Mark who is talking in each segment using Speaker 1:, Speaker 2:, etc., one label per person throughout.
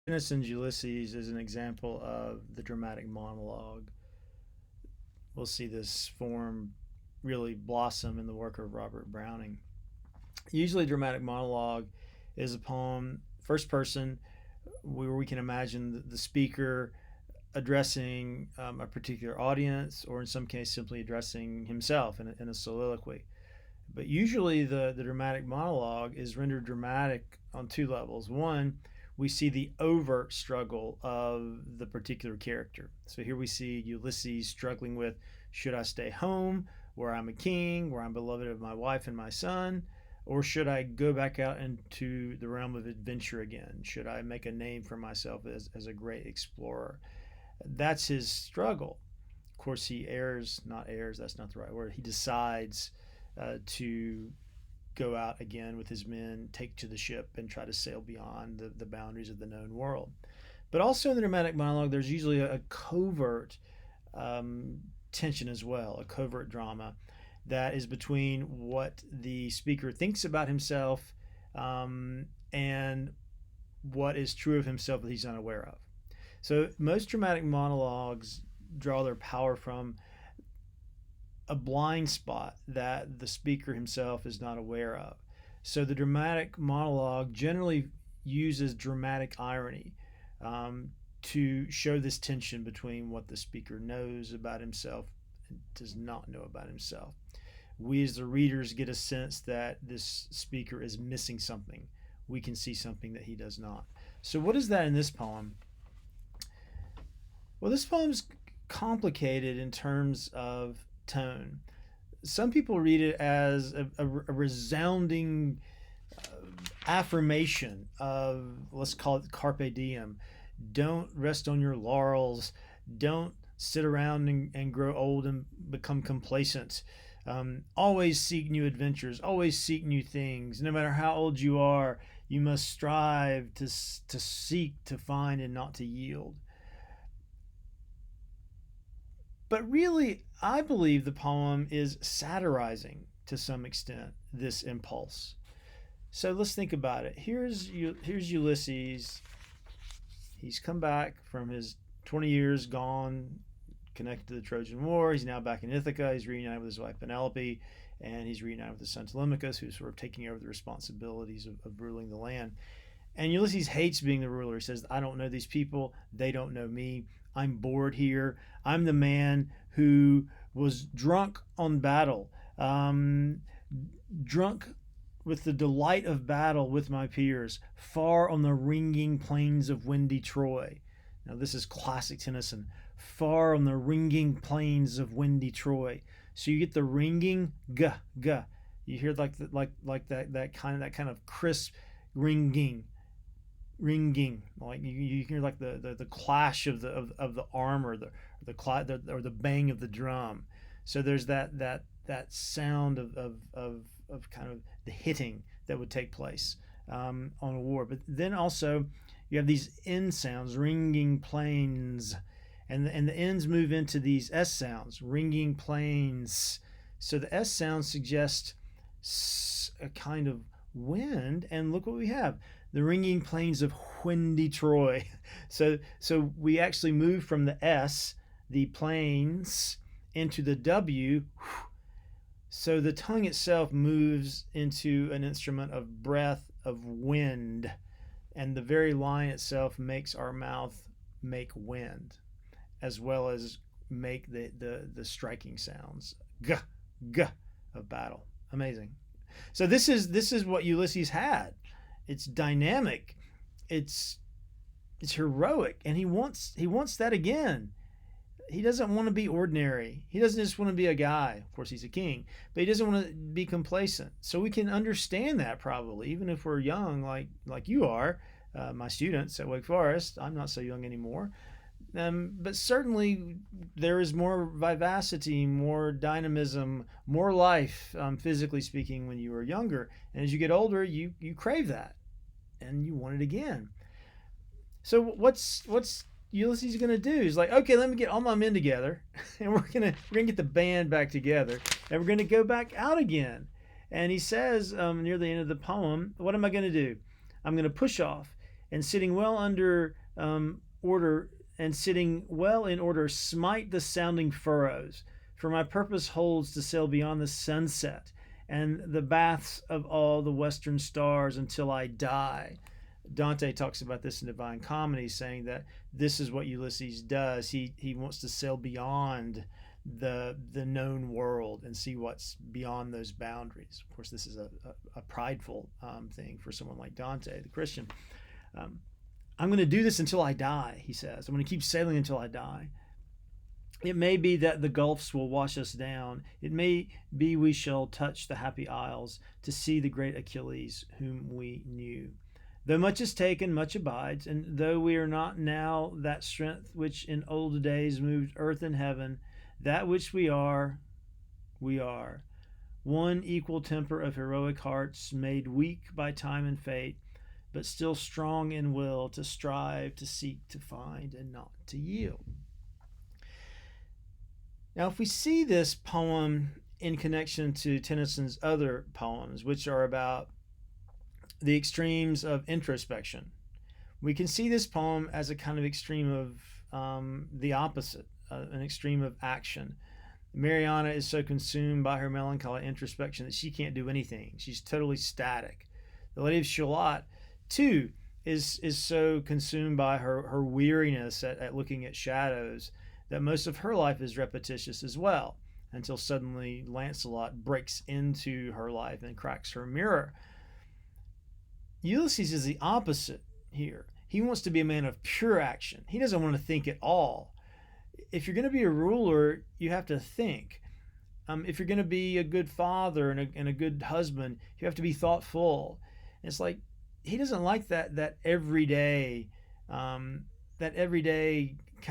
Speaker 1: Tennyson's Ulysses is an example of the dramatic monologue. We'll see this form really blossom in the work of Robert Browning. Usually, dramatic monologue is a poem, first person, where we can imagine the speaker addressing a particular audience, or in some case, simply addressing himself in a soliloquy. But usually, the dramatic monologue is rendered dramatic on two levels. One, we see the overt struggle of the particular character. So here we see Ulysses struggling with, should I stay home where I'm a king, where I'm beloved of my wife and my son, or should I go back out into the realm of adventure again? Should I make a name for myself as a great explorer? That's his struggle. Of course, he errs, not errs, that's not the right word. He decides to go out again with his men, take to the ship, and try to sail beyond the boundaries of the known world. But also in the dramatic monologue, there's usually a covert tension as well, a covert drama that is between what the speaker thinks about himself and what is true of himself that he's unaware of. So most dramatic monologues draw their power from a blind spot that the speaker himself is not aware of. So the dramatic monologue generally uses dramatic irony to show this tension between what the speaker knows about himself and does not know about himself. We as the readers get a sense that this speaker is missing something. We can see something that he does not. So what is that in this poem? Well, this poem's complicated in terms of tone. Some people read it as a resounding affirmation of, let's call it carpe diem. Don't rest on your laurels. Don't sit around and grow old and become complacent. Always seek new adventures. Always seek new things. No matter how old you are, you must strive to seek, to find, and not to yield. But really, I believe the poem is satirizing to some extent this impulse. So let's think about it. Here's Ulysses. He's come back from his 20 years gone, connected to the Trojan War. He's now back in Ithaca. He's reunited with his wife Penelope, and he's reunited with his son Telemachus, who's sort of taking over the responsibilities of ruling the land. And Ulysses hates being the ruler. He says, I don't know these people. They don't know me. I'm bored here. I'm the man who was drunk on battle, drunk with the delight of battle with my peers, far on the ringing plains of windy Troy. Now, this is classic Tennyson. Far on the ringing plains of windy Troy. So you get the ringing g g. You hear like that kind of crisp ringing, like you hear like the clash of the armor, the bang of the drum. So there's that sound of kind of the hitting that would take place on a war. But then also you have these end sounds, ringing plains, and the ends move into these S sounds, ringing plains. So the S sound suggests a kind of wind, and look what we have. The ringing plains of windy Troy. So we actually move from the S, the plains, into the W. So the tongue itself moves into an instrument of breath, of wind, and the very line itself makes our mouth make wind, as well as make the striking sounds, g g, of battle. Amazing. So this is what Ulysses had. It's dynamic, it's heroic, and he wants that again. He doesn't want to be ordinary. He doesn't just want to be a guy. Of course, he's a king, but he doesn't want to be complacent. So we can understand that probably, even if we're young, like you are, my students at Wake Forest. I'm not so young anymore. But certainly there is more vivacity, more dynamism, more life, physically speaking, when you were younger. And as you get older, you crave that, and you want it again. So what's Ulysses going to do? He's like, okay, let me get all my men together, and we're gonna get the band back together, and we're gonna go back out again. And he says near the end of the poem, what am I going to do? I'm going to push off and sitting well under order, and sitting well in order, smite the sounding furrows. For my purpose holds to sail beyond the sunset and the baths of all the western stars until I die. Dante talks about this in Divine Comedy, saying that this is what Ulysses does. He wants to sail beyond the known world and see what's beyond those boundaries. Of course, this is a prideful thing for someone like Dante, the Christian. I'm going to do this until I die, he says. I'm going to keep sailing until I die. It may be that the gulfs will wash us down. It may be we shall touch the happy isles to see the great Achilles whom we knew. Though much is taken, much abides, and though we are not now that strength which in old days moved earth and heaven, that which we are, we are. One equal temper of heroic hearts, made weak by time and fate, but still strong in will to strive, to seek, to find, and not to yield. Now, if we see this poem in connection to Tennyson's other poems, which are about the extremes of introspection, we can see this poem as a kind of extreme of the opposite, an extreme of action. Mariana is so consumed by her melancholy introspection that she can't do anything. She's totally static. The Lady of Shalott, too, is so consumed by her weariness at looking at shadows that most of her life is repetitious as well, until suddenly Lancelot breaks into her life and cracks her mirror. Ulysses is the opposite here. He wants to be a man of pure action. He doesn't want to think at all. If you're going to be a ruler, you have to think. If you're going to be a good father and a good husband, you have to be thoughtful. And it's like he doesn't like that everyday kind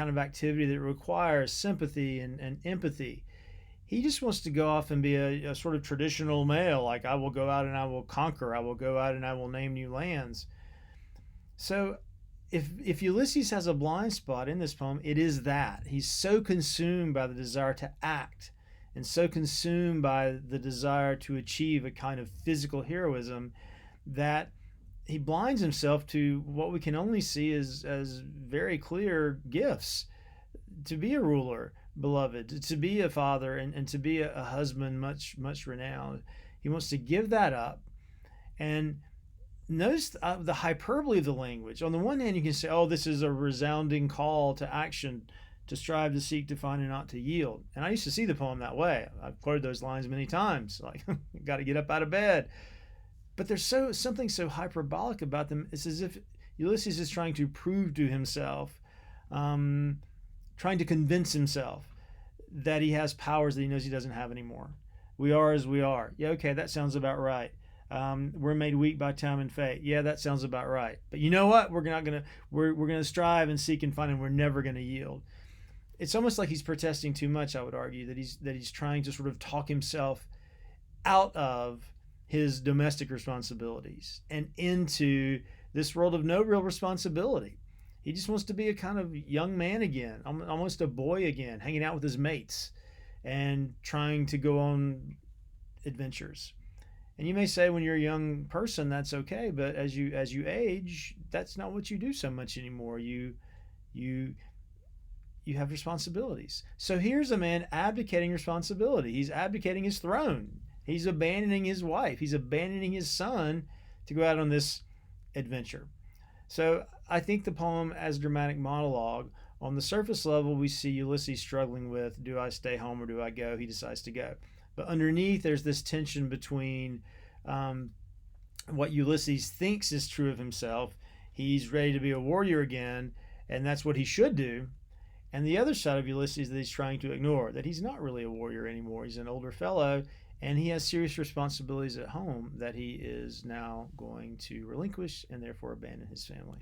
Speaker 1: of activity that requires sympathy and empathy. He just wants to go off and be a sort of traditional male, like I will go out and I will conquer, I will go out and I will name new lands. So if Ulysses has a blind spot in this poem, it is that. He's so consumed by the desire to act and so consumed by the desire to achieve a kind of physical heroism that he blinds himself to what we can only see as very clear gifts: to be a ruler, beloved, to be a father, and to be a husband much renowned. He wants to give that up. And notice the hyperbole of the language. On the one hand, you can say, oh, this is a resounding call to action, to strive, to seek, to find, and not to yield. And I used to see the poem that way. I've quoted those lines many times, like, got to get up out of bed. But there's something so hyperbolic about them. It's as if Ulysses is trying to prove to himself, trying to convince himself that he has powers that he knows he doesn't have anymore. We are as we are. Yeah, okay, that sounds about right. We're made weak by time and fate. Yeah, that sounds about right. But you know what? We're gonna strive and seek and find, and we're never gonna yield. It's almost like he's protesting too much. I would argue that he's trying to sort of talk himself out of his domestic responsibilities and into this world of no real responsibility. He just wants to be a kind of young man again, almost a boy again, hanging out with his mates and trying to go on adventures. And you may say when you're a young person that's okay, but as you age, that's not what you do so much anymore. You have responsibilities. So here's a man abdicating responsibility. He's abdicating his throne. He's abandoning his wife. He's abandoning his son to go out on this adventure. So I think the poem as dramatic monologue, on the surface level, we see Ulysses struggling with, do I stay home or do I go? He decides to go. But underneath, there's this tension between what Ulysses thinks is true of himself. He's ready to be a warrior again, and that's what he should do. And the other side of Ulysses that he's trying to ignore, that he's not really a warrior anymore. He's an older fellow, and he has serious responsibilities at home that he is now going to relinquish and therefore abandon his family.